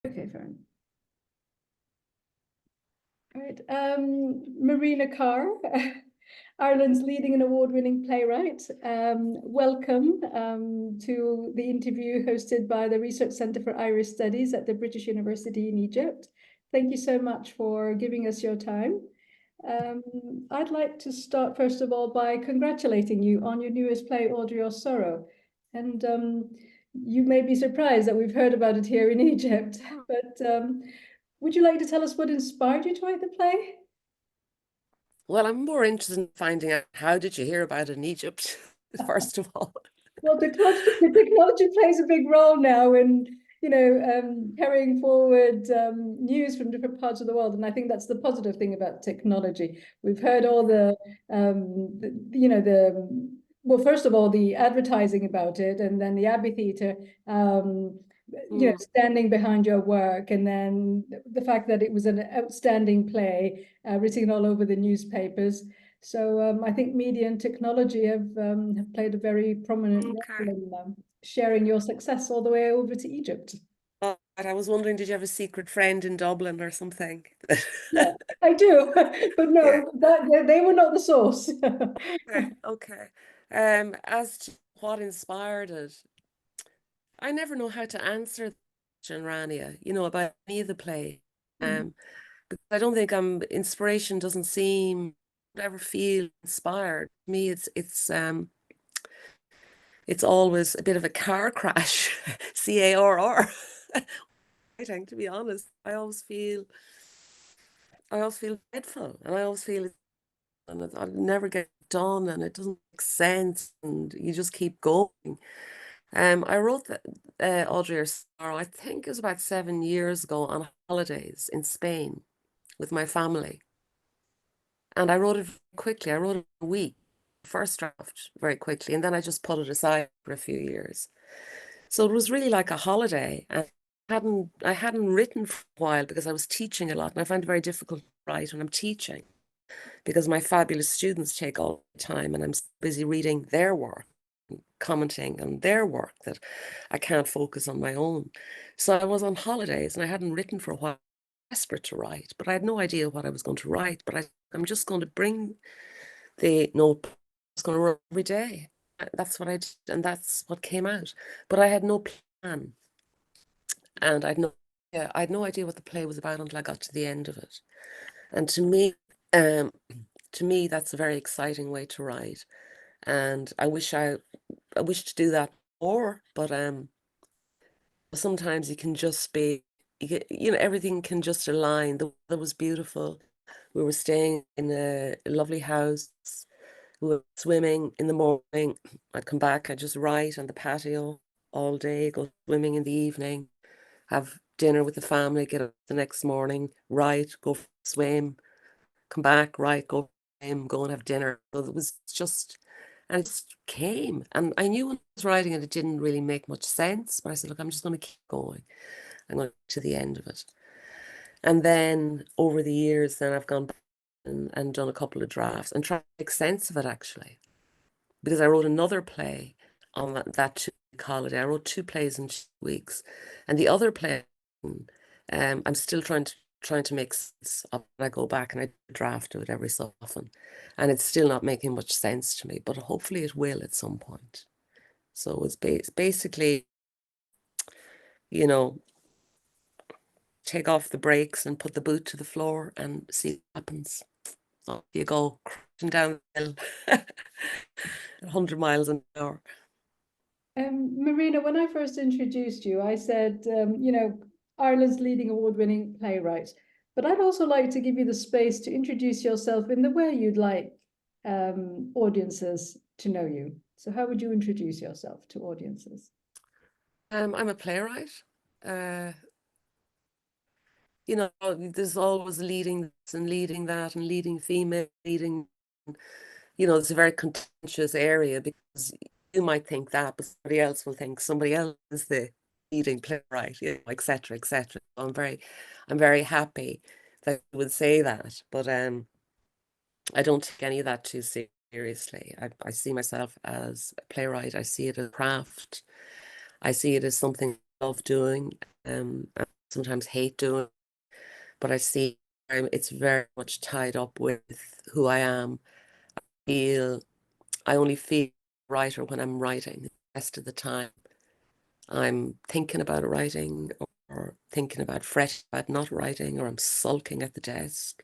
Okay, fine. All right. Marina Carr, Ireland's leading and award-winning playwright. Welcome to the interview hosted by the Research Centre for Irish Studies at the British University in Egypt. Thank you so much for giving us your time. I'd like to start, first of all, by congratulating you on your newest play, Audrey or Sorrow. And you may be surprised that we've heard about it here in Egypt, but would you like to tell us what inspired you to write the play? Well, I'm more interested in finding out, how did you hear about it in Egypt, first of all? Well, the technology plays a big role now in, carrying forward news from different parts of the world, and I think that's the positive thing about technology. We've heard all well, first of all, the advertising about it, and then the Abbey Theatre, standing behind your work, and then the fact that it was an outstanding play, written all over the newspapers. So I think media and technology have played a very prominent role in sharing your success all the way over to Egypt. Oh, but I was wondering, did you have a secret friend in Dublin or something? Yeah, I do, but Yeah. no, they were not the source. Okay. As to what inspired it, I never know how to answer the question, Rania, about any of the play. Because I don't think inspiration doesn't seem ever feel inspired. To me, it's always a bit of a car crash, CARR. I think, to be honest, I always feel dreadful, and I always feel and I never get done, and it doesn't make sense, and you just keep going. I wrote that Audrey or Sorrow, I think it was about 7 years ago, on holidays in Spain with my family, and I wrote it quickly. I wrote it in a week, first draft, very quickly, and then I just put it aside for a few years. So it was really like a holiday, and I hadn't written for a while because I was teaching a lot, and I find it very difficult to write when I'm teaching because my fabulous students take all the time, and I'm busy reading their work, commenting on their work, that I can't focus on my own. So I was on holidays and I hadn't written for a while, desperate to write, but I had no idea what I was going to write. But I'm just going to bring the notebook. I was going to write every day. That's what I did, and that's what came out. But I had no plan, and I had no idea what the play was about until I got to the end of it. And um, to me, that's a very exciting way to write. And I wish to do that more, but sometimes you can just be, everything can just align. The weather was beautiful. We were staying in a lovely house. We were swimming in the morning. I'd come back, I'd just write on the patio all day, go swimming in the evening, have dinner with the family, get up the next morning, write, go swim, come back, write, go swim, go and have dinner. So it was just, and it just came. And I knew when I was writing it, it didn't really make much sense, but I said, look, I'm just going to keep going. I'm going to the end of it. And then over the years, then I've gone back and done a couple of drafts and tried to make sense of it, actually, because I wrote another play on that 2-week holiday. I wrote 2 plays in 2 weeks, and the other play, I'm still trying to make sense of. I go back and I draft it every so often, and it's still not making much sense to me, but hopefully it will at some point. So it's basically, you know, take off the brakes and put the boot to the floor and see what happens. So you go crashing down the hill 100 miles an hour. Marina, when I first introduced you, I said, Ireland's leading award-winning playwright. But I'd also like to give you the space to introduce yourself in the way you'd like audiences to know you. So how would you introduce yourself to audiences? I'm a playwright. Uh, there's always leading this and leading that and leading female, leading, it's a very contentious area because you might think that, but somebody else will think somebody else is the leading playwright, et cetera, et cetera. So I'm very happy that you would say that, but I don't take any of that too seriously. I see myself as a playwright. I see it as a craft. I see it as something I love doing. sometimes hate doing, but I see it's very much tied up with who I am. I only feel a writer when I'm writing. The rest of the time, I'm thinking about writing or thinking about fresh about not writing, or I'm sulking at the desk.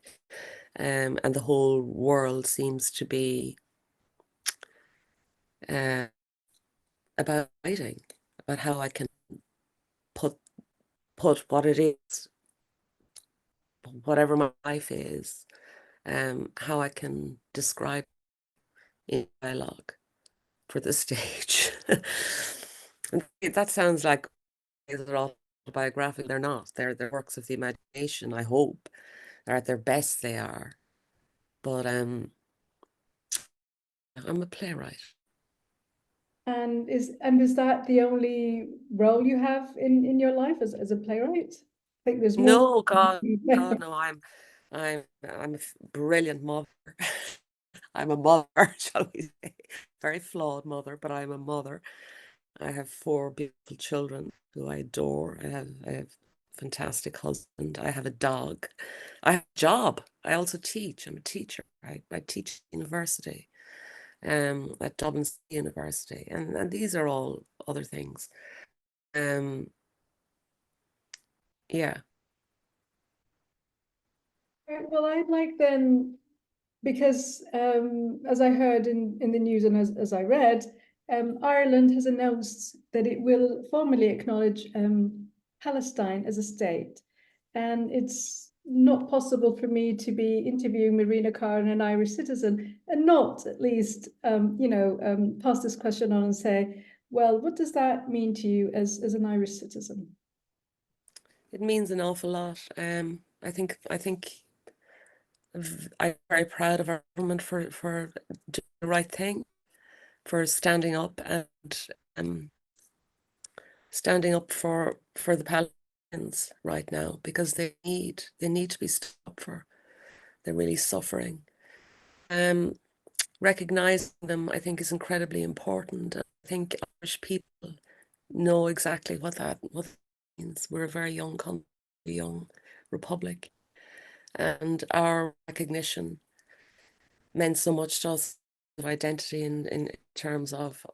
And the whole world seems to be uh, about writing, about how I can put what it is, whatever my life is, how I can describe in dialogue for the stage. That sounds like they're autobiographical. They're not. They're works of the imagination, I hope. They're at their best, they are. But I'm a playwright. And is that the only role you have in your life as a playwright? I think there's more. No, God, no. I'm a brilliant mother. I'm a mother, shall we say. Very flawed mother, but I'm a mother. I have 4 beautiful children who I adore. I have a fantastic husband. I have a dog. I have a job. I also teach. I'm a teacher. I teach at university, at Dublin City University, and these are all other things. Yeah. Well, I'd like then, because as I heard in the news and as I read, Ireland has announced that it will formally acknowledge Palestine as a state. And it's not possible for me to be interviewing Marina Carr, an Irish citizen, and not at least, pass this question on and say, well, what does that mean to you as an Irish citizen? It means an awful lot. I think I'm very proud of our government for doing the right thing, for standing up and standing up for the Palestinians right now, because they need to be stood up for. They're really suffering. Recognizing them, I think, is incredibly important. I think Irish people know exactly what that means. We're a very young country, a young republic, and our recognition meant so much to us of identity in terms of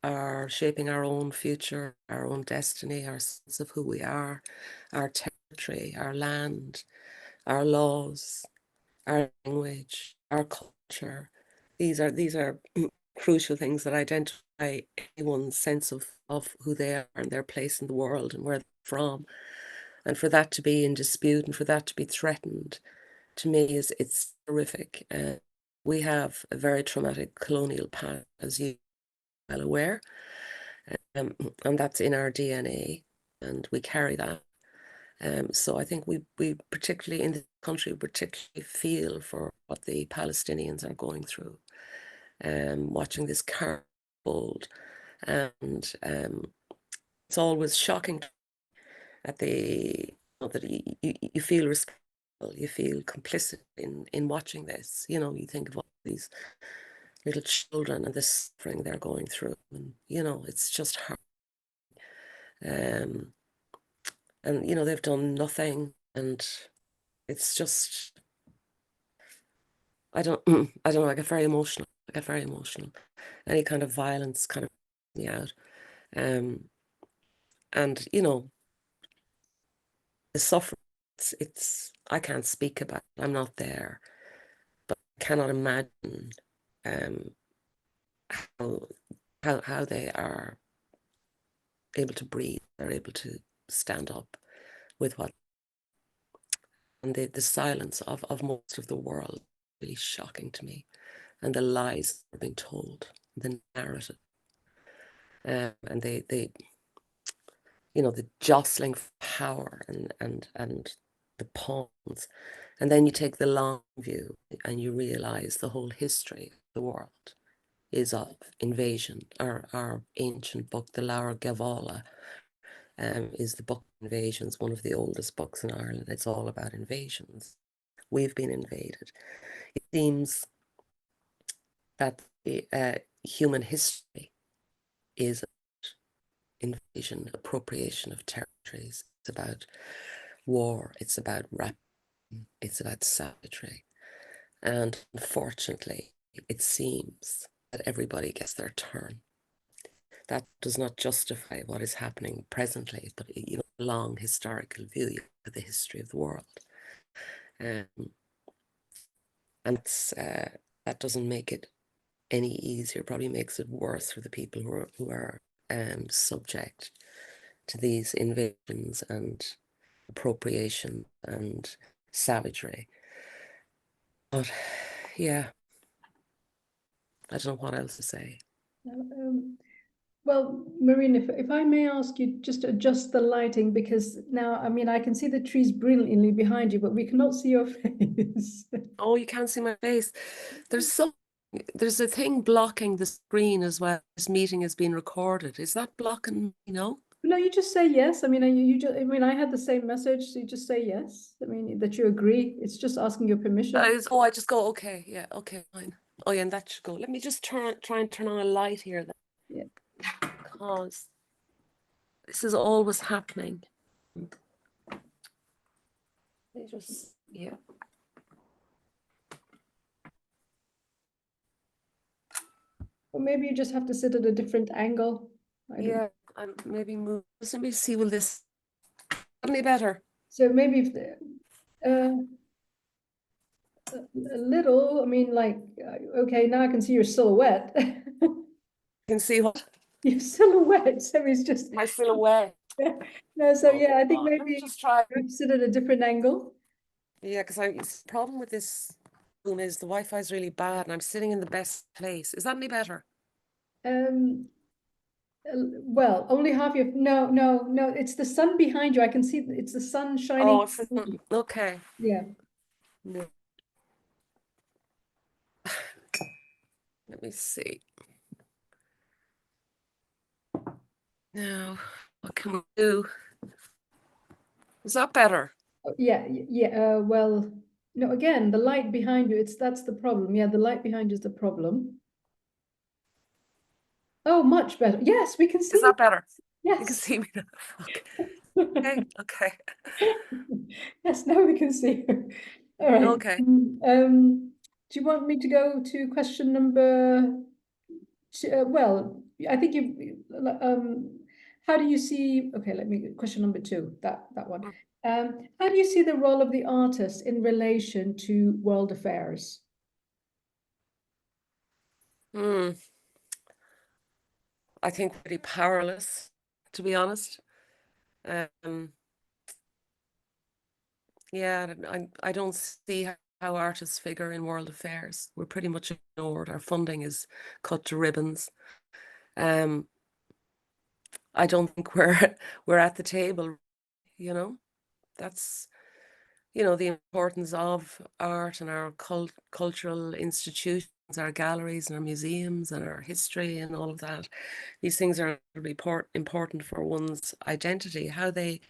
our shaping our own future, our own destiny, our sense of who we are, our territory, our land, our laws, our language, our culture. These are crucial things that identify anyone's sense of who they are and their place in the world and where they're from. And for that to be in dispute and for that to be threatened, to me, it's horrific. We have a very traumatic colonial past, as you are well aware, and that's in our DNA, and we carry that. So I think we particularly in the country particularly feel for what the Palestinians are going through. Watching this car fold, and it's always shocking at that you feel responsible, you feel complicit in watching this. You think of all these little children and the suffering they're going through, and it's just hard. And they've done nothing, and it's just I don't I don't know. I get very emotional. Any kind of violence kind of me out. Um, and the suffering. It's I can't speak about it. I'm not there, but I cannot imagine um how how they are able to breathe. They're able to stand up with what, and the silence of most of the world really shocking to me, and the lies that are being told, the narrative, and the jostling for power and the pawns. And then you take the long view and you realize the whole history of the world is of invasion. Our ancient book, the Laura Gavala, is the book of invasions, one of the oldest books in Ireland. It's all about invasions. We've been invaded. It seems that human history is invasion, appropriation of territories, It's about war. It's about rap. It's about savagery. And unfortunately, it seems that everybody gets their turn. That does not justify what is happening presently, but a long historical view of the history of the world. And that doesn't make it any easier, probably makes it worse for the people who are subject to these invasions and appropriation and savagery. But yeah, I don't know what else to say. Well, Marina, if I may ask you just to adjust the lighting, because now, I mean, I can see the trees brilliantly behind you, but we cannot see your face. Oh, you can't see my face. There's a thing blocking the screen as well. This meeting is being recorded. Is that blocking, No, you just say yes. I mean, I mean, I had the same message, so you just say yes. I mean, that you agree. It's just asking your permission. I just go, okay, yeah, okay, fine. Oh yeah, and that should go. Let me just try and turn on a light here then. Yeah. Because this is always happening. Yeah. Or maybe you just have to sit at a different angle. Yeah, and maybe move. Let me see, will this any better? So maybe if a little, I mean, like, okay, now I can see your silhouette. You can see what? Your silhouette. So it's just My silhouette. no, so yeah, I think Let me maybe just try. sit at a different angle. Yeah, because the problem with this room is the Wi-Fi is really bad, and I'm sitting in the best place. Is that any better? Well, only half your no. It's the sun behind you. I can see it's the sun shining. Oh, okay. Yeah. No. Let me see. Now, what can we do? Is that better? Yeah. Well, no. Again, the light behind you. That's the problem. Yeah, the light behind you is the problem. Oh, much better. Yes, we can see Is that better? you. You can Yes. see me now. Okay. Okay. Yes, now we can see you. All right. Okay. Do you want me to go to question number two? Well, I think how do you see, okay, question number two, that one. How do you see the role of the artist in relation to world affairs? I think pretty powerless, to be honest. Yeah, I don't see how artists figure in world affairs. We're pretty much ignored. Our funding is cut to ribbons. I don't think we're at the table, you know. That's the importance of art and our cultural institutions, our galleries and our museums and our history and all of that. These things are really important for one's identity. How they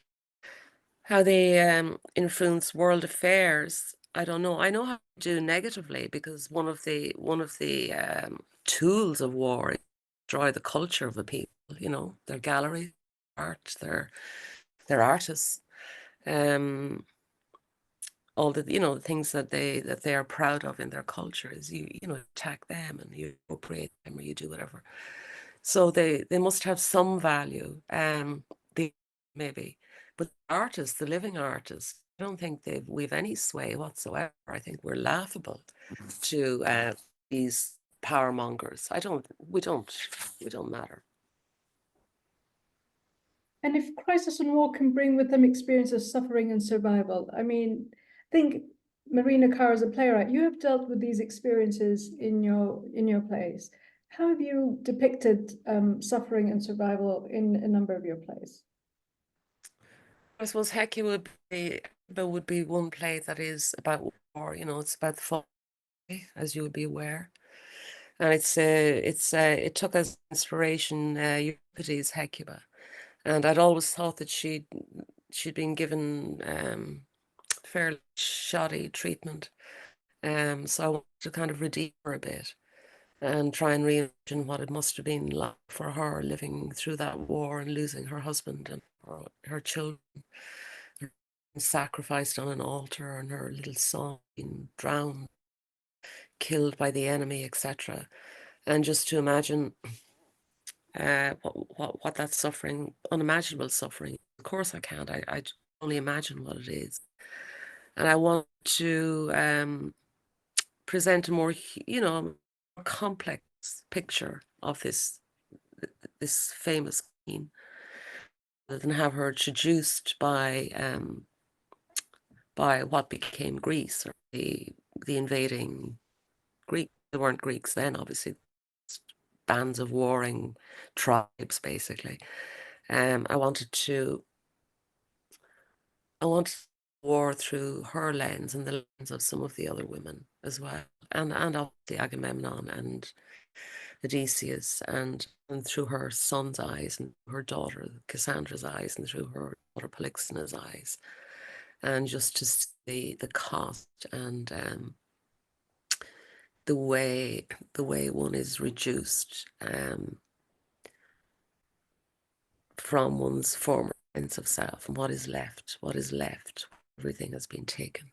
influence world affairs, I don't know. I know how to do negatively, because one of the tools of war is to destroy the culture of a people, their gallery, art, their artists, all the things that they are proud of in their culture is you attack them and you appropriate them, or you do whatever. So they must have some value, maybe. But artists, the living artists, I don't think we've any sway whatsoever. I think we're laughable to these power mongers. We don't matter. And if crisis and war can bring with them experience of suffering and survival, I mean, think Marina Carr as a playwright, you have dealt with these experiences in your plays. How have you depicted suffering and survival in a number of your plays? I suppose Hecuba would be one play that is about war. It's about the fall, as you would be aware, and it took as inspiration Euripides' Hecuba, and I'd always thought that she'd been given fairly shoddy treatment, so I wanted to kind of redeem her a bit. and try and reimagine what it must have been like for her living through that war and losing her husband and her children, sacrificed on an altar, and her little son being drowned, killed by the enemy, etc. And just to imagine what that suffering, unimaginable suffering. Of course, I can't. I only imagine what it is, and I want to present a more, more complex picture of this famous queen, rather than have her traduced by what became Greece, or the invading Greek. They weren't Greeks then, obviously. Bands of warring tribes, basically. I wanted war through her lens and the lens of some of the other women as well, and obviously Agamemnon and Odysseus, and through her son's eyes, and her daughter Cassandra's eyes, and through her daughter Polyxena's eyes, and just to see the cost and the way one is reduced from one's former sense of self, and what is left, everything has been taken.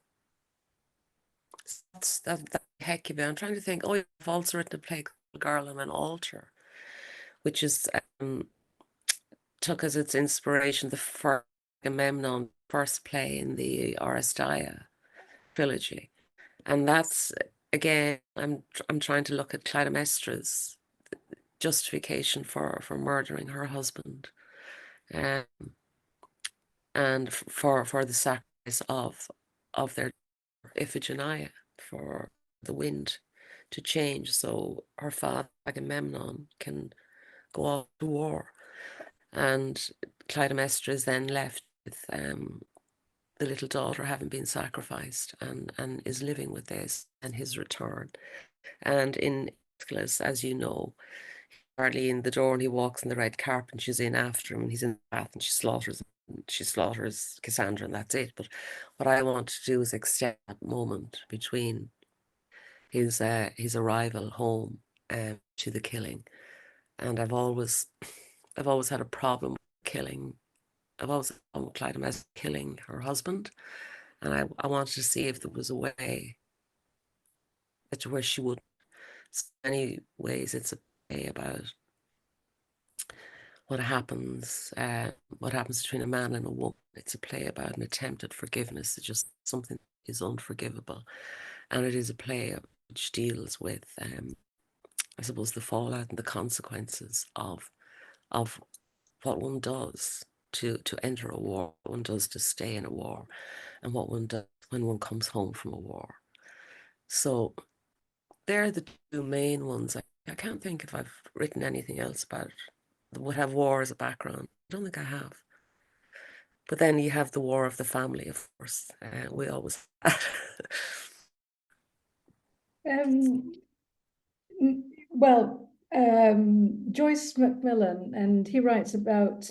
That Hecuba. I'm trying to think. Oh, I've also written a play called Girl on an Altar, which is took as its inspiration the first Agamemnon first play in the RSIS trilogy, and that's again. I'm trying to look at Clytemnestra's justification for murdering her husband, um, and for the sacrifice of their Iphigenia, for the wind to change so her father Agamemnon can go off to war. And Clytemnestra is then left with the little daughter having been sacrificed, and is living with this and his return. And in Aeschylus, as you know, hardly in the door, and he walks in the red carpet, and she's in after him, and he's in the bath, and she slaughters Cassandra, and that's it. But what I want to do is extend that moment between his arrival home to the killing. And I've always had a problem with killing. I've always had a problem with Clytemnestra killing her husband, and I wanted to see if there was a way that where she would. In many ways, it's a play about what happens between a man and a woman. It's a play about an attempt at forgiveness. It's just something that is unforgivable, and it is a play which deals with, I suppose, the fallout and the consequences of what one does to enter a war, what one does to stay in a war, and what one does when one comes home from a war. So they're the two main ones. I can't think if I've written anything else about it that would have war as a background. I don't think I have. But then you have the war of the family, of course. We always Um, well, Joyce Macmillan, and he writes about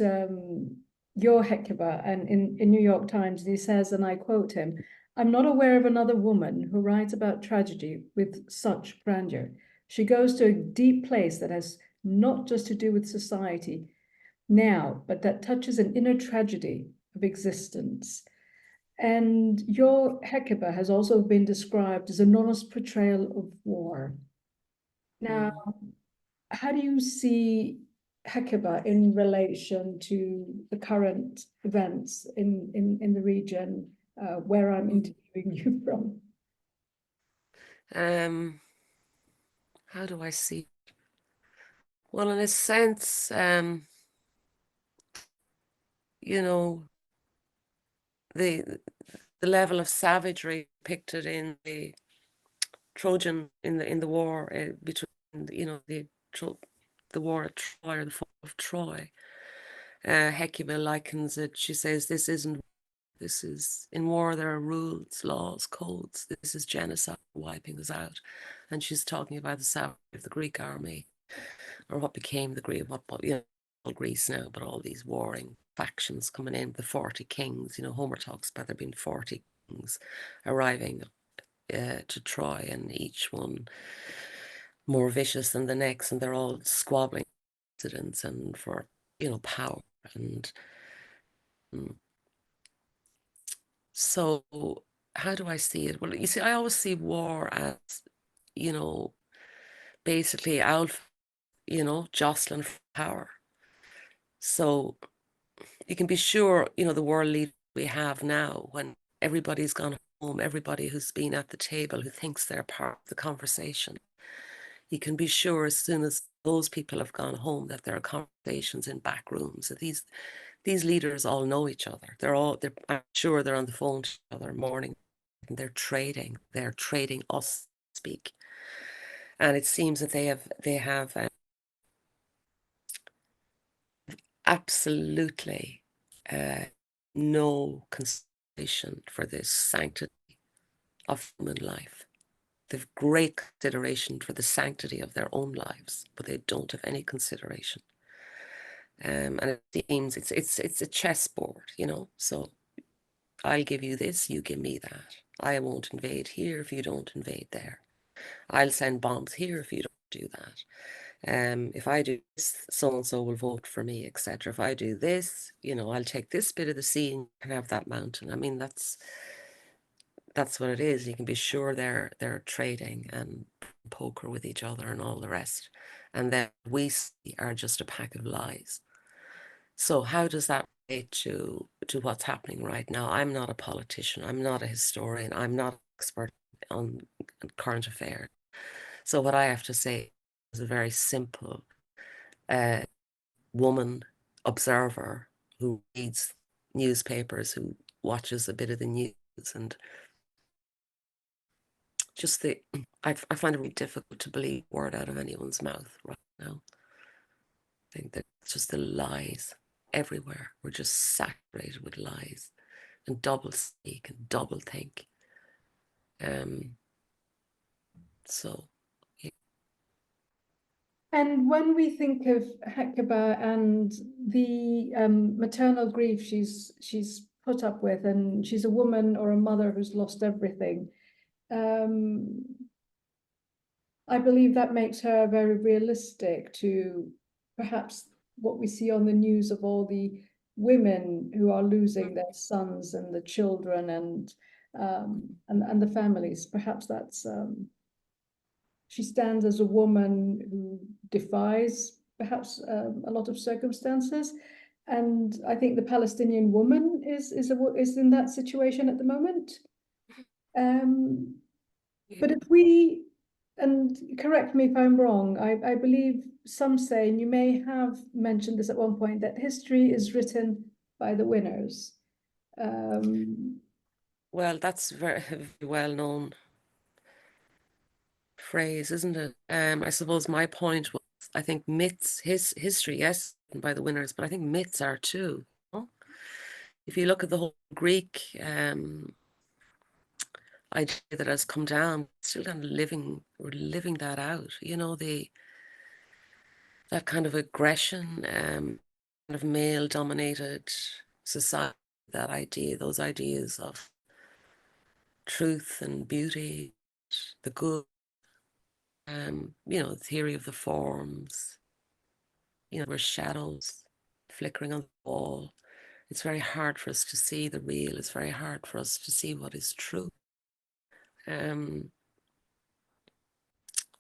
your Hecuba, and in New York Times, he says, and I quote him, "I'm not aware of another woman who writes about tragedy with such grandeur. She goes to a deep place that has not just to do with society now, but that touches an inner tragedy of existence." And your Hecuba has also been described as an honest portrayal of war. Now, how do you see Hecuba in relation to the current events in the region where I'm interviewing you from? How do I see? Well, in a sense, you know, the level of savagery depicted in the Trojan in the war between, the war at Troy, or the fall of Troy. Hecuba likens it. She says, "This is in war. There are rules, laws, codes. This is genocide, wiping us out." And she's talking about the savagery of the Greek army, or what became the Greek, all Greece now, but all these warring factions coming in, the 40 kings. Homer talks about there being 40 kings arriving to Troy, and each one more vicious than the next, and they're all squabbling incidents and for, power. And so how do I see it? Well, you see, I always see war as, basically out, jostling for power. So you can be sure, the world leader we have now, when everybody's gone home, everybody who's been at the table, who thinks they're part of the conversation, you can be sure as soon as those people have gone home that there are conversations in back rooms. That these leaders all know each other. I'm sure they're on the phone to each other morning, and they're trading us speak. And it seems that they have absolutely no consideration for the sanctity of human life. They've great consideration for the sanctity of their own lives, but they don't have any consideration. And it seems it's a chessboard, So I'll give you this, you give me that. I won't invade here if you don't invade there. I'll send bombs here if you don't do that. If I do this, so and so will vote for me, etc. If I do this, I'll take this bit of the sea and you can have that mountain. I mean, that's what it is. You can be sure they're trading and poker with each other and all the rest. And then we are just a pack of lies. So how does that relate to what's happening right now? I'm not a politician. I'm not a historian. I'm not an expert on current affairs. So what I have to say is a very simple woman observer who reads newspapers, who watches a bit of the news, and just I find it really difficult to believe a word out of anyone's mouth right now. I think that it's just the lies everywhere. We're just saturated with lies and double speak and double think. So yeah. And when we think of Hecuba and the maternal grief she's put up with, and she's a woman or a mother who's lost everything, I believe that makes her very realistic to perhaps what we see on the news of all the women who are losing their sons and the children and the families. Perhaps that's she stands as a woman who defies perhaps a lot of circumstances. And I think the Palestinian woman is in that situation at the moment. But if we, and correct me if I'm wrong, I believe some say, and you may have mentioned this at one point, that history is written by the winners. Well, that's very well known phrase, isn't it? I suppose my point was, I think myths, history, yes, by the winners, but I think myths are too. If you look at the whole Greek idea that has come down, still kind of we're living that out. That kind of aggression, kind of male-dominated society, that idea, those ideas of truth and beauty, the good, the theory of the forms, we're shadows flickering on the wall. It's very hard for us to see the real. It's very hard for us to see what is true.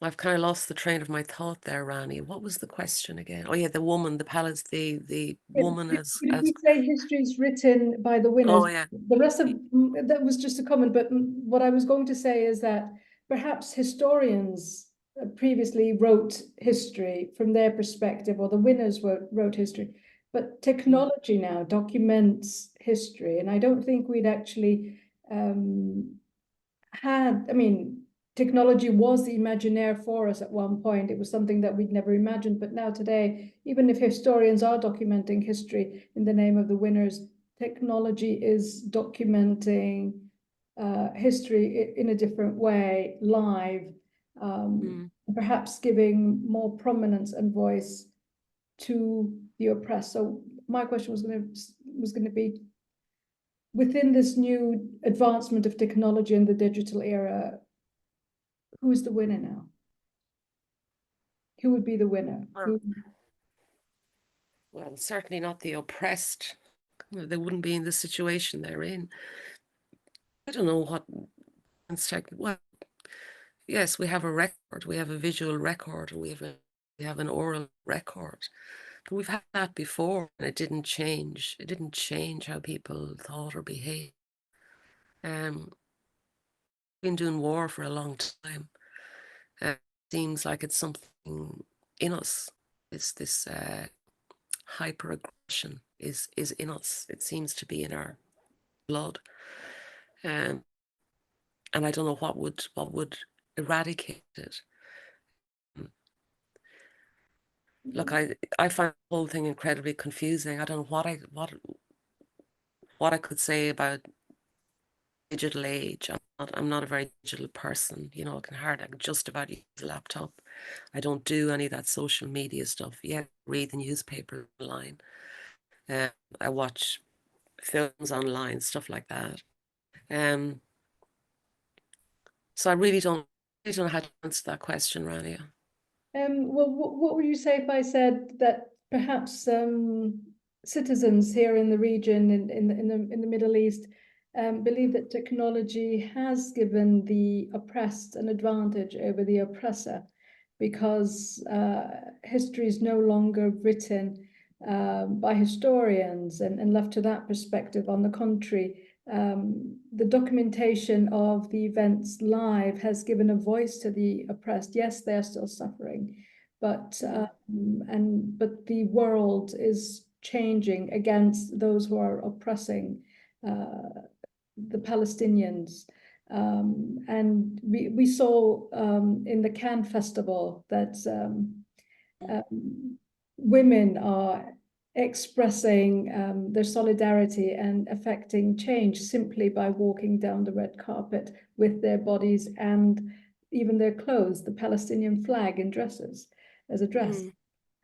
I've kind of lost the train of my thought there, Rani. What was the question again? Oh yeah, the woman, the woman as We say history is written by the winners. Oh yeah. The rest of that was just a comment, but what I was going to say is that perhaps historians previously wrote history from their perspective, or the winners wrote history, but technology now documents history, and I don't think we'd actually technology was the Imaginaire for us at one point. It was something that we'd never imagined. But now today, even if historians are documenting history in the name of the winners, technology is documenting history in a different way, live, perhaps giving more prominence and voice to the oppressed. So my question was going to be, within this new advancement of technology in the digital era, who's the winner now? Who would be the winner? Well, certainly not the oppressed. They wouldn't be in the situation they're in. I don't know what. Well, yes, we have a record. We have a visual record. We have an oral record. But we've had that before, and it didn't change. It didn't change how people thought or behaved. Been doing war for a long time. It seems like it's something in us. It's this hyper aggression is in us. It seems to be in our blood. And I don't know what would eradicate it. Look, I find the whole thing incredibly confusing. I don't know what I could say about digital age. I'm not a very digital person. You know, I can just about use a laptop. I don't do any of that social media stuff. Yeah, read the newspaper online. I watch films online, stuff like that. So I really don't know how to answer that question, Rania. Well, what would you say if I said that perhaps citizens here in the region, in the Middle East, believe that technology has given the oppressed an advantage over the oppressor, because history is no longer written by historians and left to that perspective. On the contrary, the documentation of the events live has given a voice to the oppressed. Yes, they are still suffering, but the world is changing against those who are oppressing the Palestinians. And we saw in the Cannes Festival that women are expressing their solidarity and affecting change simply by walking down the red carpet with their bodies and even their clothes, the Palestinian flag in dresses, as a dress.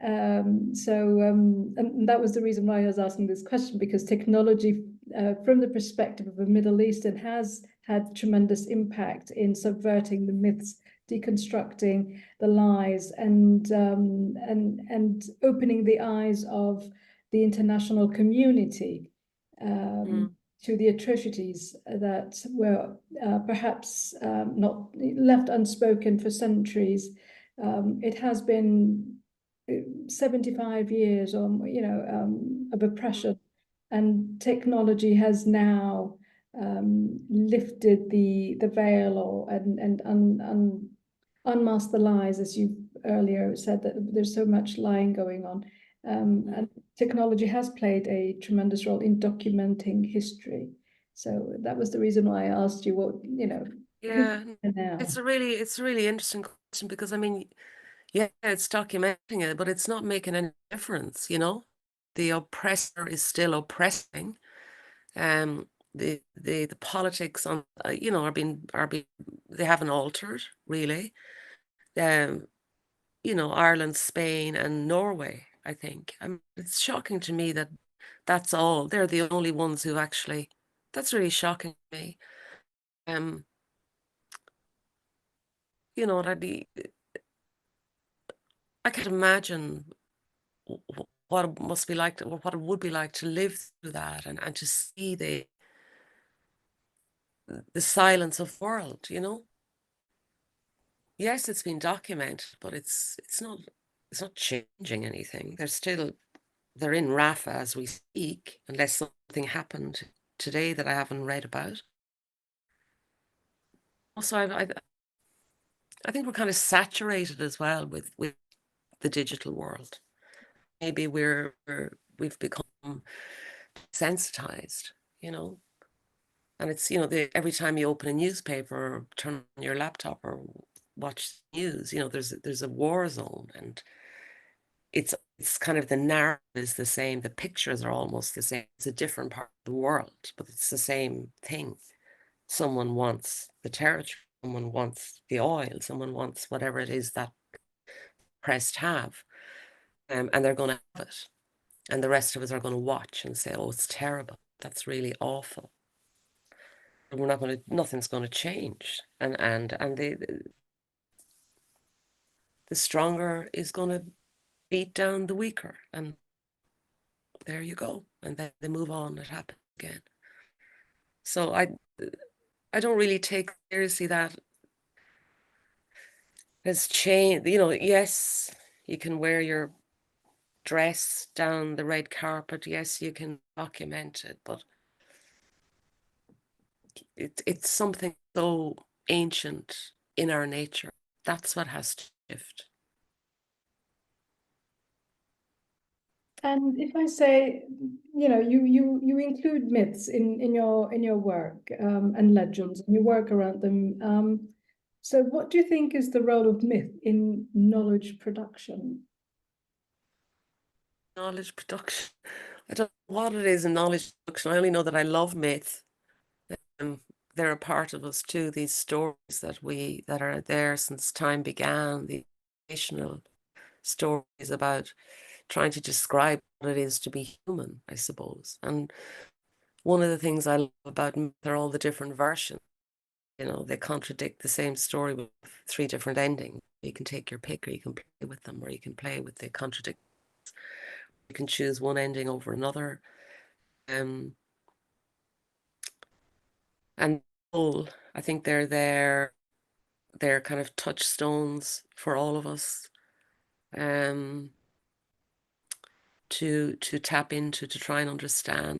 And that was the reason why I was asking this question, because technology, from the perspective of a Middle Eastern, has had tremendous impact in subverting the myths, deconstructing the lies, and opening the eyes of the international community to the atrocities that were perhaps not left unspoken for centuries. It has been 75 years of oppression, and technology has now lifted the veil and unmasked the lies, as you earlier said, that there's so much lying going on. And technology has played a tremendous role in documenting history. So that was the reason why I asked you what, Yeah, now. it's a really interesting question, because I mean, yeah, it's documenting it, but it's not making any difference, you know. The oppressor is still oppressing. The politics on are being they haven't altered really. Ireland, Spain, and Norway, I think. I mean, it's shocking to me that that's all. They're the only ones who actually. That's really shocking to me. What I can't imagine what it must be like, what it would be like to live through that, and to see the silence of the world, Yes, it's been documented, but it's not changing anything. They're in Rafah as we speak, unless something happened today that I haven't read about. Also, I think we're kind of saturated as well with the digital world. Maybe we've become sensitized, and it's every time you open a newspaper or turn on your laptop or watch news, there's a war zone, and it's kind of, the narrative is the same, the pictures are almost the same. It's a different part of the world, but it's the same thing. Someone wants the territory, someone wants the oil, someone wants whatever it is that oppressed have, and they're going to have it, and the rest of us are going to watch and say, oh, it's terrible, that's really awful. Nothing's going to change, and the stronger is going to beat down the weaker, and there you go. And then they move on. It happens again. So I don't really take seriously that has changed. You know, yes, you can wear your dress down the red carpet. Yes, you can document it, but it's something so ancient in our nature. That's what has to shift. And if I say, you know, you include myths in your work, and legends, and you work around them. So what do you think is the role of myth in knowledge production? Knowledge production. I don't know what it is in knowledge production. I only know that I love myth. They're a part of us too. These stories that are there since time began. The traditional stories about trying to describe what it is to be human, I suppose. And one of the things I love about myth are all the different versions. You know, they contradict the same story with 3 different endings. You can take your pick, or you can play with them, or you can play with the contradict. You can choose one ending over another. And all, I think they're there. They're kind of touchstones for all of us, to tap into, to try and understand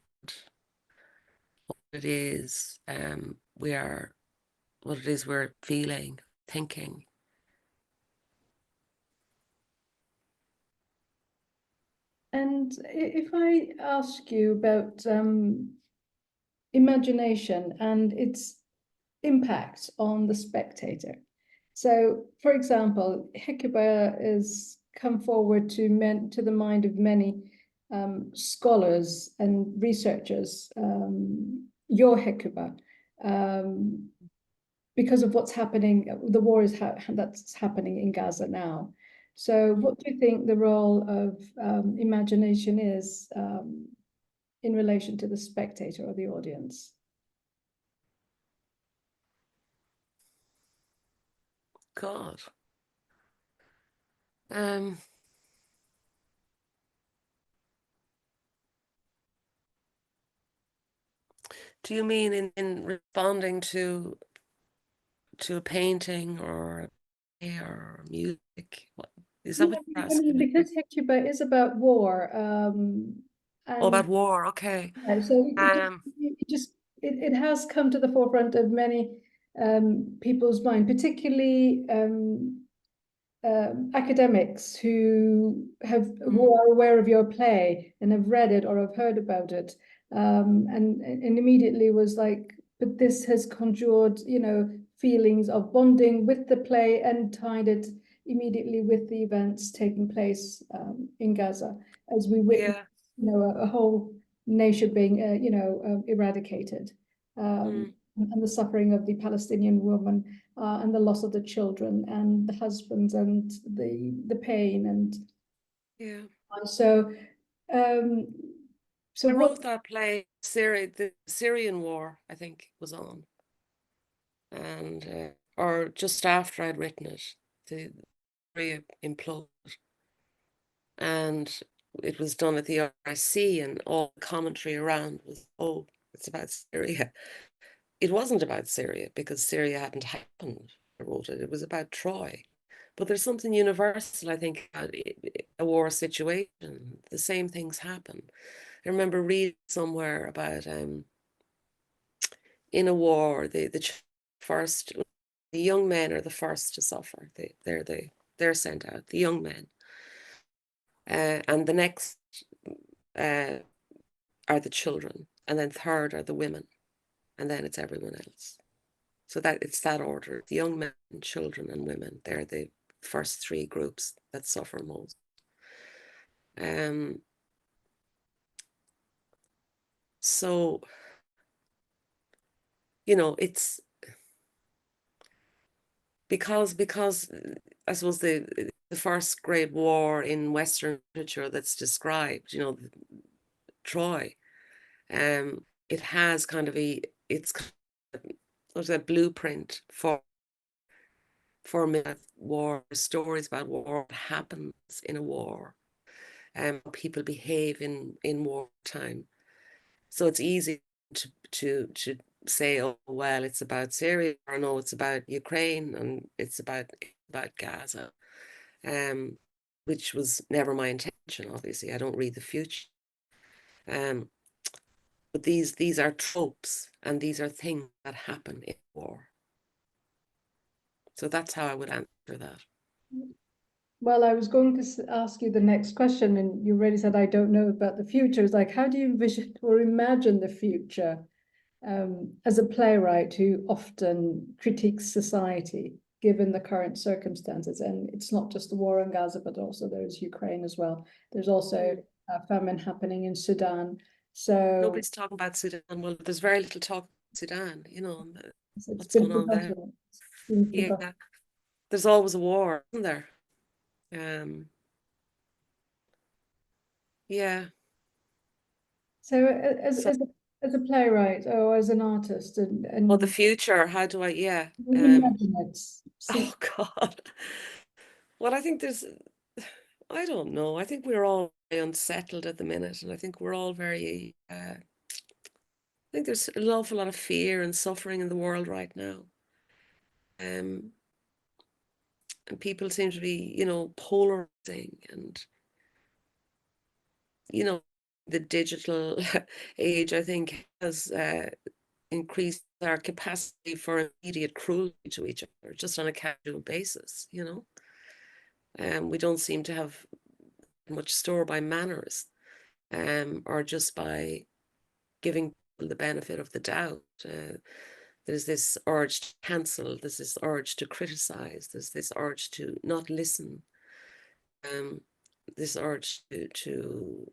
what it is what it is we're feeling, thinking. And if I ask you about imagination and its impact on the spectator. So, for example, Hecuba has come forward to the mind of many scholars and researchers, your Hecuba, because of what's happening, the war that's happening in Gaza now. So, what do you think the role of imagination is in relation to the spectator or the audience? God. Um, do you mean in responding to a painting or music? What, is that Yeah, what you're I mean, asking me? because Hecuba is about war, Oh, and about war. Okay. yeah, so Um, it has come to the forefront of many people's mind, particularly academics who are aware of your play and have read it or have heard about it, and immediately was like, but this has conjured, you know, feelings of bonding with the play and tied it immediately with the events taking place in Gaza, as we witness, yeah. you know, a whole nation being, eradicated, Mm, and the suffering of the Palestinian woman, and the loss of the children and the husbands and the pain yeah. and so um so I what wrote that play, the Syrian war, I think, was on, and or just after I'd written it, the Syria imploded, and it was done at the RCIS, and all the commentary around was, oh, it's about Syria. It wasn't about Syria because Syria hadn't happened. I wrote it. It was about Troy. But there's something universal, I think, about a war situation. The same things happen. I remember reading somewhere about in a war, the young men are the first to suffer. They're sent out, the young men, and the next uh, are the children, and then third are the women, and then it's everyone else. So that it's that order: the young men, children, and women. They're the first 3 groups that suffer most. So, you know, it's because I suppose the first great war in Western literature that's described, you know, Troy, it has kind of it's there's a blueprint for for me, war, stories about war, what happens in a war, and how people behave in wartime. So it's easy to say, oh well, it's about Syria, or no, it's about Ukraine, and it's about Gaza, which was never my intention. Obviously, I don't read the future, but these are tropes, and these are things that happen in war. So that's how I would answer that. Well, I was going to ask you the next question, and you already said I don't know about the future. It's like, how do you envision or imagine the future as a playwright who often critiques society given the current circumstances? And it's not just the war in Gaza, but also there's Ukraine as well. There's also a famine happening in Sudan. So nobody's talking about Sudan. Well, there's very little talk about Sudan, you know, it's what's been going on there. forgotten. It's been Yeah, forgotten. there's always a war, isn't there? Yeah. So So, as a playwright or as an artist, the and future, how do I, yeah. imagine it. See, Oh God. Well, I think I don't know. I think we're all very unsettled at the minute, and I think we're all very, I think there's an awful lot of fear and suffering in the world right now. And people seem to be, polarizing, and, the digital age, I think, has increased our capacity for immediate cruelty to each other just on a casual basis, we don't seem to have much store by manners, or just by giving people the benefit of the doubt. There's this urge to cancel, there's this urge to criticize, there's this urge to not listen, this urge to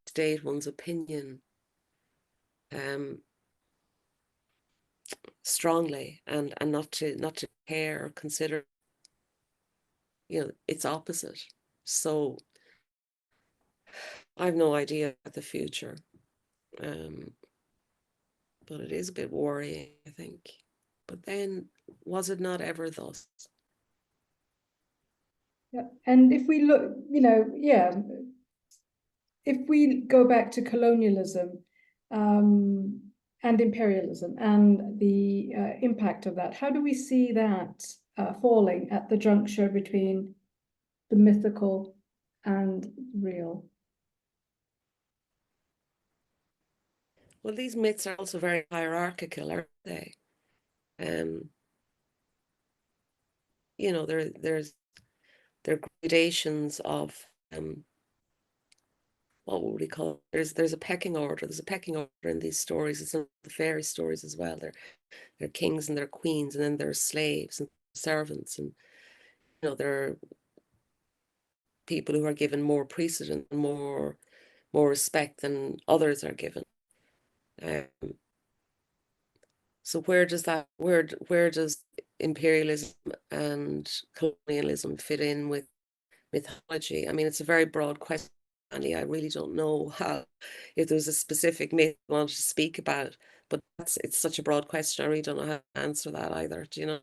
state one's opinion strongly, and not to care or consider its opposite. So I've no idea about the future, but it is a bit worrying, I think. But then, was it not ever thus? yeah. And if we look, if we go back to colonialism and imperialism and the impact of that, how do we see that falling at the juncture between the mythical and real? Well, these myths are also very hierarchical, aren't they? There's there are gradations of what would we call it? There's a pecking order. There's a pecking order in these stories. It's in the fairy stories as well. They're kings and they're queens, and then there are slaves and servants, and there are people who are given more precedence and more respect than others are given. So where does imperialism and colonialism fit in with mythology? I mean, it's a very broad question, Andy. I really don't know if there's a specific myth I want to speak about, but it's such a broad question. I really don't know how to answer that either. Do you know?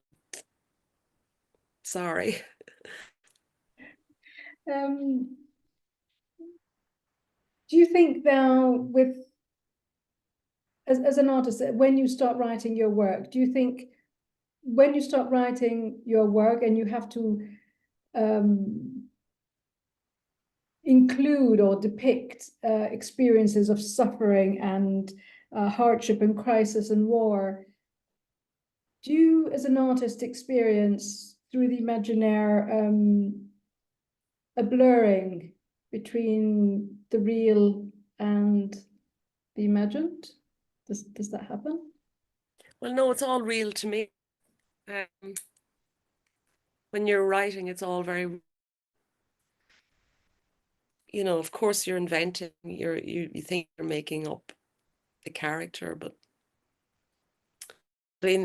Sorry. Do you think now, with as an artist, when you start writing your work, do you think when you start writing your work and you have to include or depict experiences of suffering and hardship and crisis and war, do you, as an artist, experience through the Imaginaire a blurring between the real and the imagined? Does that happen? Well, no, it's all real to me. When you're writing, it's all very, of course you're inventing, you think you're making up the character, but in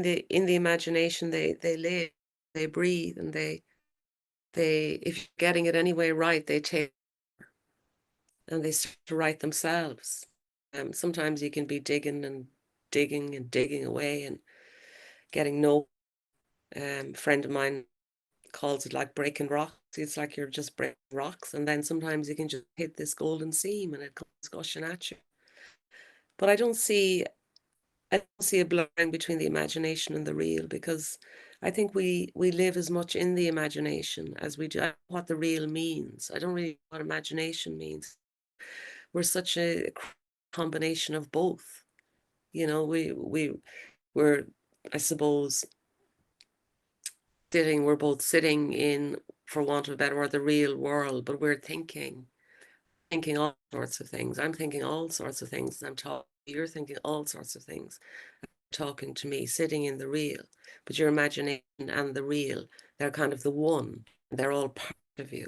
the imagination they live, they breathe, and they if you're getting it anyway right, they take and they start to write themselves. Sometimes you can be digging and digging and digging away and getting no, A friend of mine calls it like breaking rocks. It's like you're just breaking rocks, and then sometimes you can just hit this golden seam and it comes gushing at you. But I don't see a blurring between the imagination and the real, because I think we live as much in the imagination as we do what the real means. I don't really know what imagination means. We're such a combination of both. You know, we're, I suppose, we're both sitting in, for want of a better word, the real world, but we're thinking all sorts of things. I'm thinking all sorts of things. I'm talking, you're thinking all sorts of things. Talking to me, sitting in the real, but your imagination and the real, they're kind of the one. They're all part of you.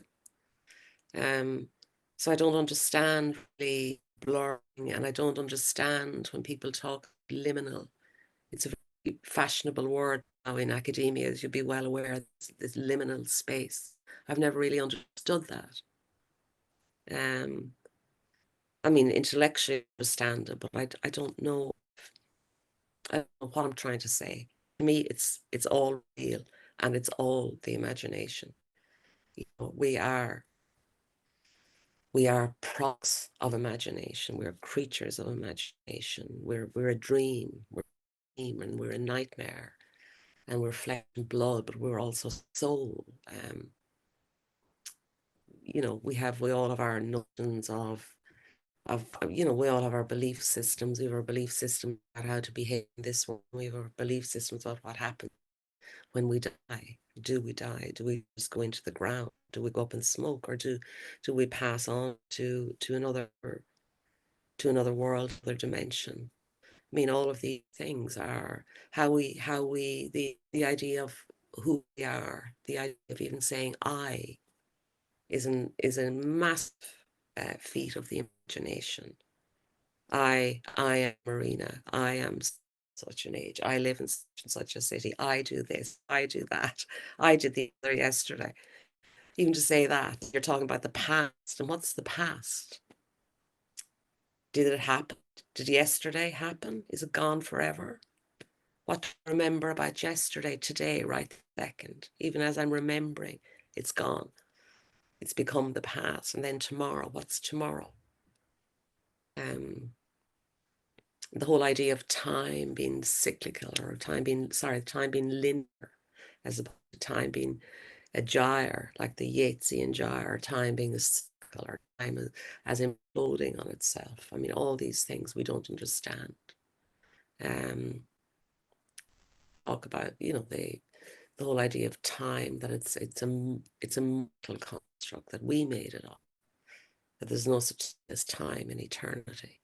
So I don't understand really blurring, and I don't understand when people talk liminal. It's a very fashionable word now in academia, as you'll be well aware, this liminal space. I've never really understood that. I mean, intellectually understand it, but I don't know. I don't know what I'm trying to say. To me, it's all real, and it's all the imagination. You know, we are products of imagination. We're creatures of imagination. We're a dream. We're a dream, and we're a nightmare, and we're flesh and blood, but we're also soul. You know, we all have our notions of you know, we all have our belief systems. We have our belief system about how to behave in this one. We have our belief systems about what happens when we die. Do we die? Do we just go into the ground? Do we go up and smoke, or do we pass on to another world, another dimension? I mean, all of these things are how we the idea of who we are, the idea of even saying I is a massive feat of the imagination. I am Marina. I am such an age. I live in such and such a city. I do this. I do that. I did the other yesterday. Even to say that, you're talking about the past. And what's the past? Did it happen? Did yesterday happen? Is it gone forever? What do I remember about yesterday, today, right this second? Even as I'm remembering, it's gone. It's become the past. And then tomorrow, what's tomorrow? The whole idea of time being cyclical, or time being linear, as opposed to time being a gyre, like the Yeatsian gyre, or time being a cycle, or time as imploding on itself. I mean, all these things we don't understand. Talk about, you know, the whole idea of time, that it's a mortal construct, that we made it up, that there's no such thing as time in eternity,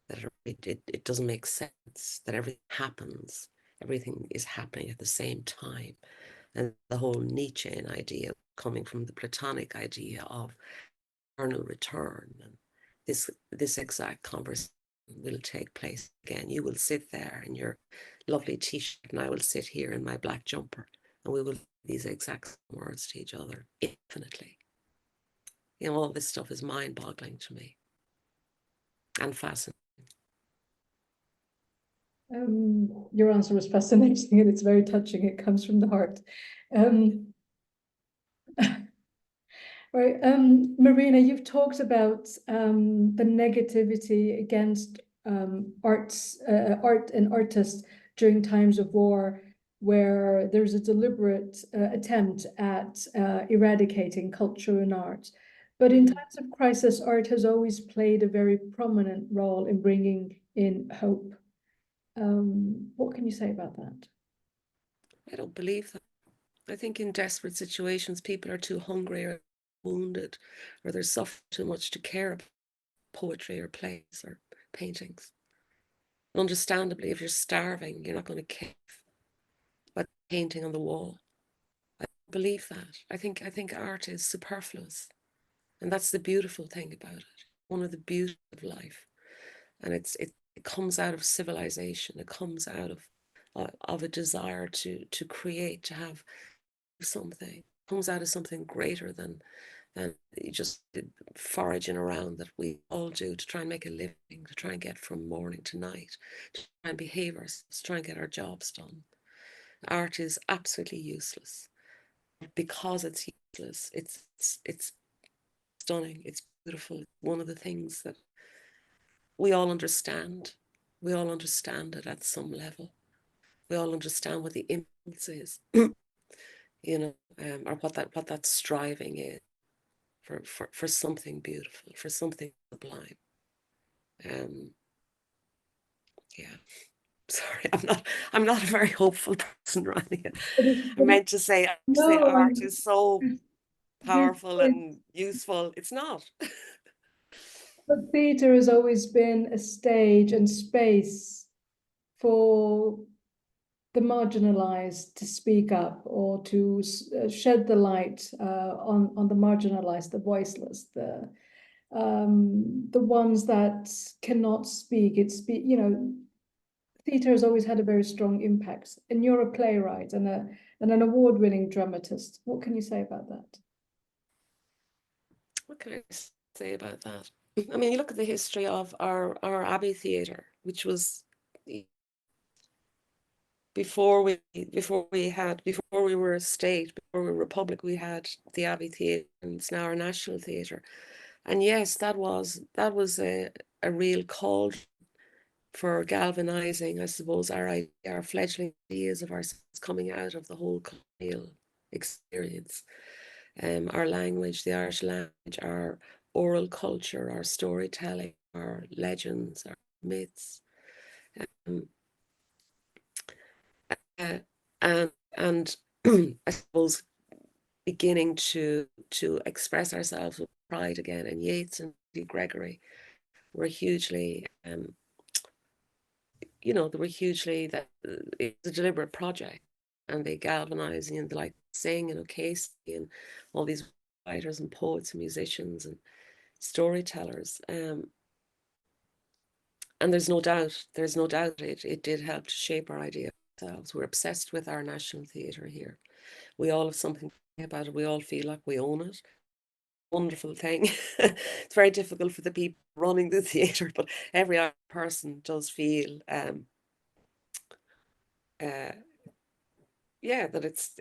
that it doesn't make sense, that everything is happening at the same time. And the whole Nietzschean idea, coming from the Platonic idea of eternal return, and this exact conversation will take place again. You will sit there in your lovely t-shirt, and I will sit here in my black jumper, and we will these exact words to each other infinitely. You know, all this stuff is mind-boggling to me, and fascinating. Your answer was fascinating, and it's very touching. It comes from the heart. Right, Marina, you've talked about the negativity against art and artists during times of war, where there's a deliberate attempt at eradicating culture and art. But in times of crisis, art has always played a very prominent role in bringing in hope. What can you say about that? I don't believe that. I think in desperate situations, people are too hungry or wounded, or they're suffering too much to care about poetry or plays or paintings. Understandably, if you're starving, you're not going to care about painting on the wall. I don't believe that. I think art is superfluous, and that's the beautiful thing about it. One of the beauties of life, and it comes out of civilization. It comes out of a desire to create, to have something. It comes out of something greater than just foraging around that we all do to try and make a living, to try and get from morning to night, to try and behave ourselves, to try and get our jobs done. Art is absolutely useless. Because it's useless, it's stunning, it's beautiful. It's one of the things that we all understand. We all understand it at some level. We all understand what the impulse is, or what that striving is for something beautiful, for something sublime. Yeah. Sorry, I'm not a very hopeful person, Ronnie. I meant to say No, art is so this powerful is, and useful. It's not. but theatre has always been a stage and space for the marginalized to speak up or to shed the light on the marginalized, the voiceless, the ones that cannot speak. Theatre has always had a very strong impact. And you're a playwright and an award-winning dramatist. What can you say about that? What can I say about that? I mean, you look at the history of our Abbey Theatre, which was before we were a state, before we were a republic, we had the Abbey Theatre, and it's now our National Theatre. And yes, that was a real call for galvanizing, I suppose, our fledgling ideas of ourselves coming out of the whole colonial experience. Our language, the Irish language, our oral culture, our storytelling, our legends, our myths. Um, and I suppose beginning to express ourselves with pride again. And Yeats and Gregory were hugely, they were hugely, that it's a deliberate project, and they galvanized, like Sing and O'Casey and all these writers and poets and musicians and storytellers. And there's no doubt it did help to shape our idea of ourselves. We're obsessed with our National Theatre here. We all have something to say about it. We all feel like we own it. Wonderful thing. It's very difficult for the people running the theatre, but every person does feel that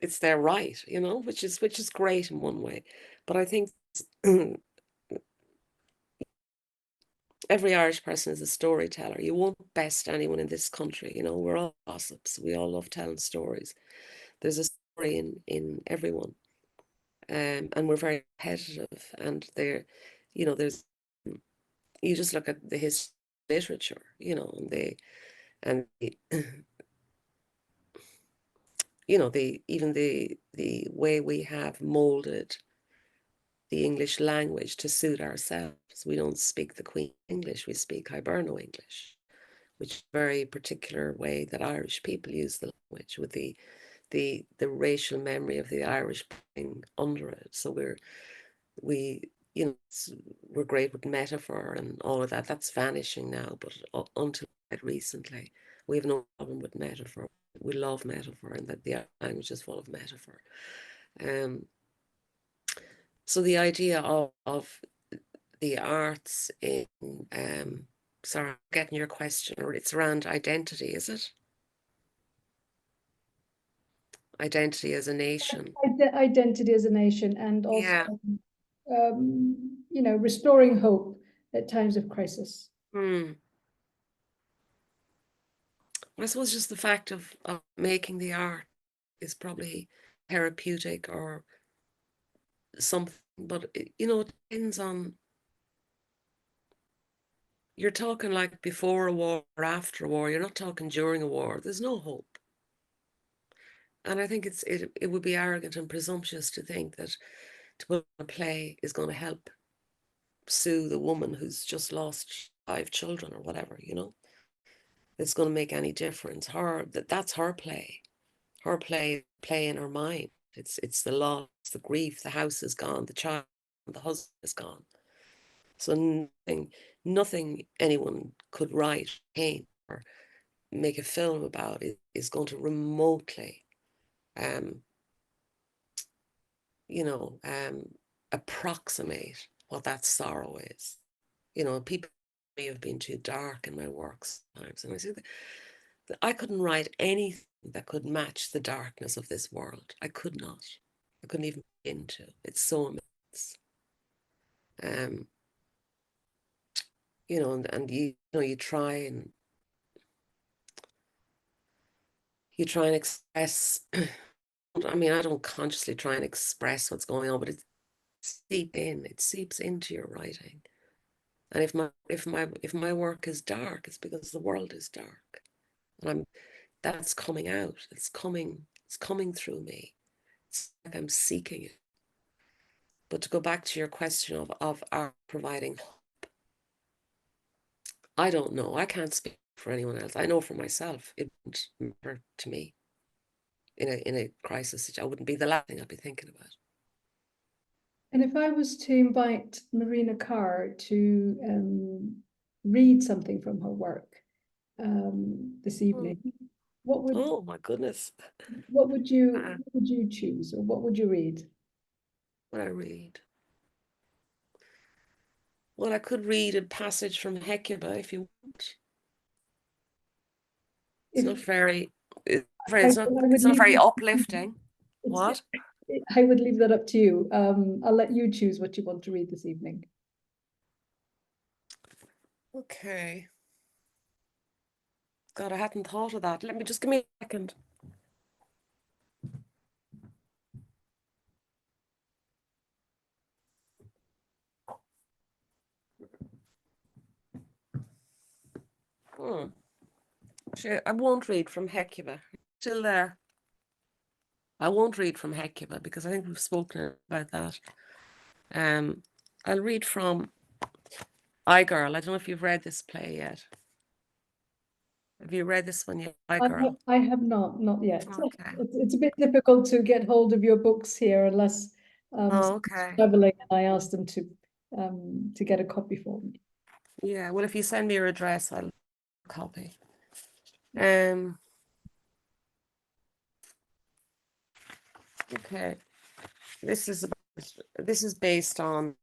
it's their right, which is great in one way. But I think every Irish person is a storyteller. You won't best anyone in this country. We're all gossips. We all love telling stories. There's a story in everyone. And we're very competitive, and there's, you just look at the history of literature, and even the way we have molded the English language to suit ourselves. We don't speak the Queen English, we speak Hiberno English, which is a very particular way that Irish people use the language, with the racial memory of the Irish being under it. So we're great with metaphor and all of that. That's vanishing now, but until recently, we have no problem with metaphor. We love metaphor, and that the language is full of metaphor. So the idea of the arts in, sorry, I'm getting your question, or it's around identity, is it? Identity as a nation. Identity as a nation, and also, yeah. Restoring hope at times of crisis. I suppose just the fact of making the art is probably therapeutic or something, but it depends on, you're talking like before a war or after a war. You're not talking during a war. There's no hope. And I think it would be arrogant and presumptuous to think that to put on a play is going to help soothe the woman who's just lost 5 children or whatever, it's going to make any difference. That's her play. Her play in her mind. It's the loss, the grief, the house is gone, the child, the husband is gone. So nothing anyone could write, paint, or make a film about is going to remotely approximate what that sorrow is. People may have been too dark in my works sometimes, and I say that I couldn't write anything that could match the darkness of this world. I could not. I couldn't even begin to. It's so immense. You know, and you try and express. I mean, I don't consciously try and express what's going on, but it seeps into your writing. And if my work is dark, it's because the world is dark, and that's coming out. It's coming through me. It's like I'm seeking it. But to go back to your question of art providing hope, I don't know. I can't speak for anyone else. I know for myself, it wouldn't matter to me in a crisis. I wouldn't be the last thing I'd be thinking about. And if I was to invite Marina Carr to read something from her work this evening, what would Oh my goodness. what would you choose, or what would you read? What I read? Well, I could read a passage from Hecuba if you want. It's not very. It's not very uplifting. What? I would leave that up to you. I'll let you choose what you want to read this evening. Okay. God, I hadn't thought of that. Let me just give me a second. Sure, I won't read from Hecuba. Still there. I won't read from Hecuba because I think we've spoken about that. I'll read from I Girl. I don't know if you've read this play yet. Have you read this one yet? I Girl. I have not yet. Okay. It's a bit difficult to get hold of your books here unless okay. traveling, and I asked them to get a copy for me. Yeah, well, if you send me your address, I'll copy. Okay. This is based on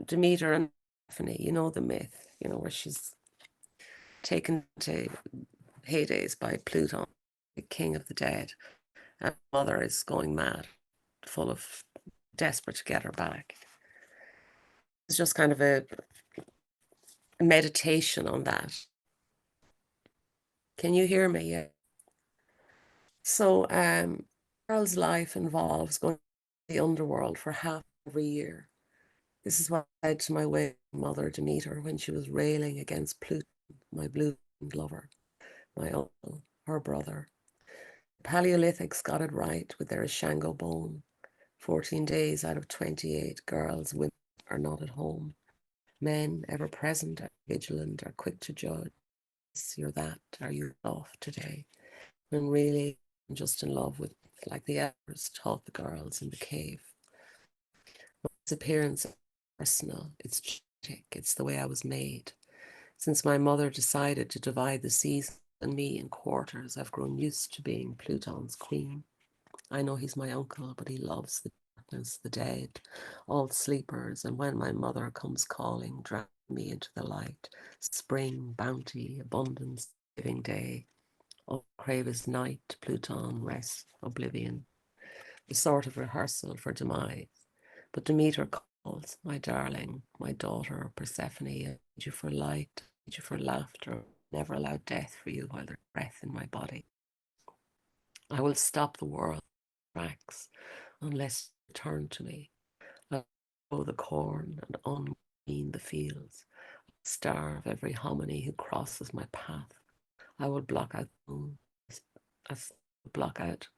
Demeter and Persephone, you know the myth, you know, where she's taken to Hades by Pluton, the king of the dead, and her mother is going mad, full of desperate to get her back. It's just kind of a meditation on that. Can you hear me? Yeah. So Carol's life involves going to the underworld for half every year. This is what I said to my waiting mother, Demeter, when she was railing against Pluton, my blue lover, my uncle, her brother. The Paleolithics got it right with their Shango bone. 14 days out of 28, girls, women are not at home. Men, ever present, are vigilant, are quick to judge. You're that, are you off today? When really, I'm just in love with, like the elders taught the girls in the cave. Its appearance is personal, it's genetic, it's the way I was made. Since my mother decided to divide the season and me in quarters, I've grown used to being Pluton's queen. I know he's my uncle, but he loves the darkness, the dead, all sleepers, and when my mother comes calling, drag me into the light. Spring, bounty, abundance, living day. All crave is night, Pluton, rest, oblivion. The sort of rehearsal for demise. But Demeter calls, my darling, my daughter, Persephone, I need you for light, I need you for laughter, never allow death for you while there's breath in my body. I will stop the world tracks unless you turn to me. I'll grow the corn and unwean the fields. I'll starve every hominy who crosses my path. I will block out the moon, block out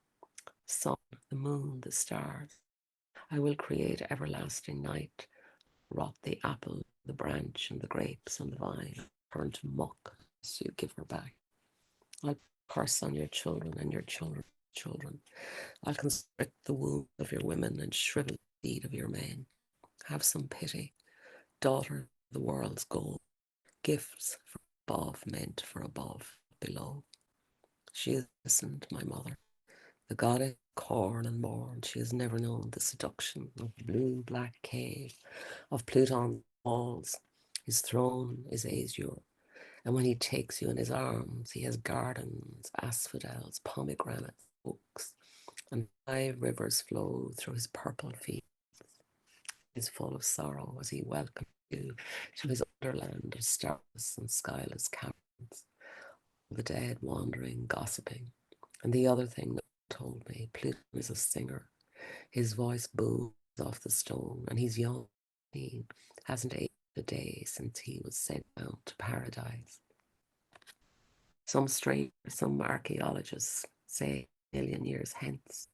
sun, the moon, the stars. I will create everlasting night, rot the apple, the branch, and the grapes and the vine, turn to muck so you give her back. I'll curse on your children and your children's children. I'll constrict the womb of your women and shrivel the seed of your men. Have some pity, daughter of the world's gold, gifts for above, meant for above, below. She has listened, my mother, the goddess of corn and morn. She has never known the seduction of the blue-black cave, of Pluton's walls. His throne is azure, And when he takes you in his arms, he has gardens, asphodels, pomegranates, oaks, and 5 rivers flow through his purple fields. He's full of sorrow as he welcomes you to his underland of starless and skyless caverns, the dead wandering, gossiping. And the other thing that told me, Pluto is a singer. His voice booms off the stone, and he's young. He hasn't aged a day since he was sent down to paradise. Some archaeologists say a million years hence,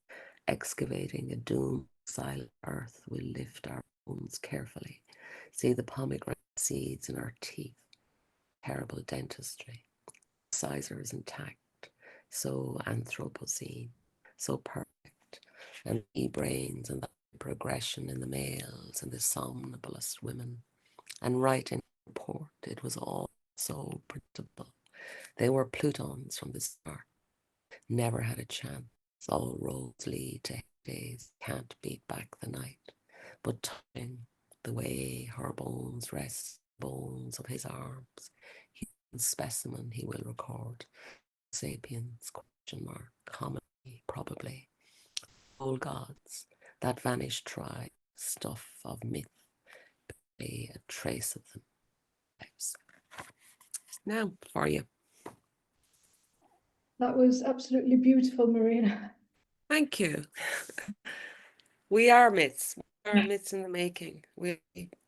excavating a doomed, silent earth, we'll lift our bones carefully, see the pomegranate seeds in our teeth, terrible dentistry. Sizer is intact, so Anthropocene, so perfect, and the brains and the progression in the males and the somnambulist women. And right in the report, it was all so predictable. They were Plutons from the start, never had a chance. All roads lead to days, can't beat back the night. But touching the way her bones rest, bones of his arms, human specimen he will record. Sapiens, ? Comedy, probably. Old gods, that vanished tribe, stuff of myth, a trace of them. Now for you. That was absolutely beautiful, Marina. Thank you. We are myths. We are myths in the making. We've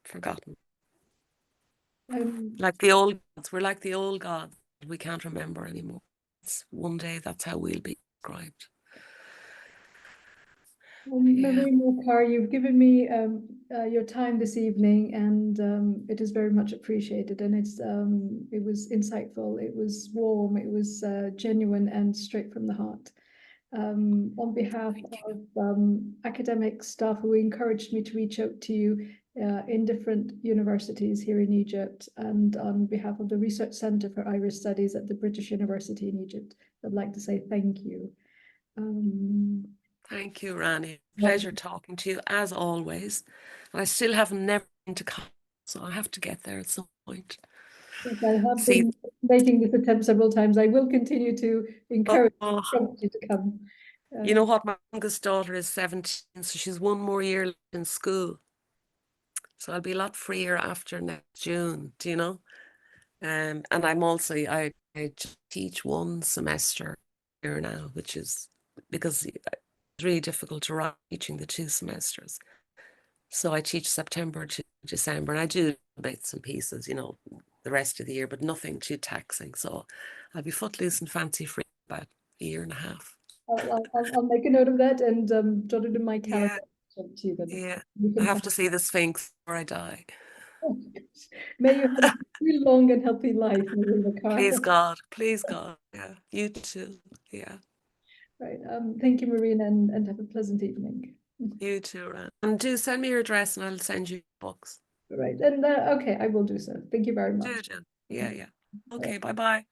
forgotten. Like the old gods. We're like the old gods. We can't remember anymore. One day that's how we'll be described. Marina Carr, you've given me your time this evening, and it is very much appreciated. And it was insightful, it was warm, it was genuine and straight from the heart. On behalf of academic staff who encouraged me to reach out to you in different universities here in Egypt, and on behalf of the Research Centre for Irish Studies at the British University in Egypt, I'd like to say thank you. Thank you, Rani. Pleasure talking to you as always. And I still haven't never been to college, so I have to get there at some point. Yes, I have been making this attempt several times. I will continue to encourage you to come. You know what? My youngest daughter is 17, so she's one more year in school. So I'll be a lot freer after next June, do you know? And I'm also, I teach one semester here now, which is because it's really difficult to write teaching the 2 semesters. So I teach September to December, and I do bits and pieces, you know, the rest of the year, but nothing too taxing. So I'll be footloose and fancy free about a year and a half. I'll make a note of that and jot it in my calendar. Yeah, I have to see the Sphinx before I die. May you have a really long and healthy life, Marina Carr. Please God, please God. Yeah, you too. Yeah. Right. Thank you, Marina, and have a pleasant evening. You too, Ran. And do send me your address and I'll send you books. Right. And okay, I will do so. Thank you very much. Yeah. Okay, bye-bye.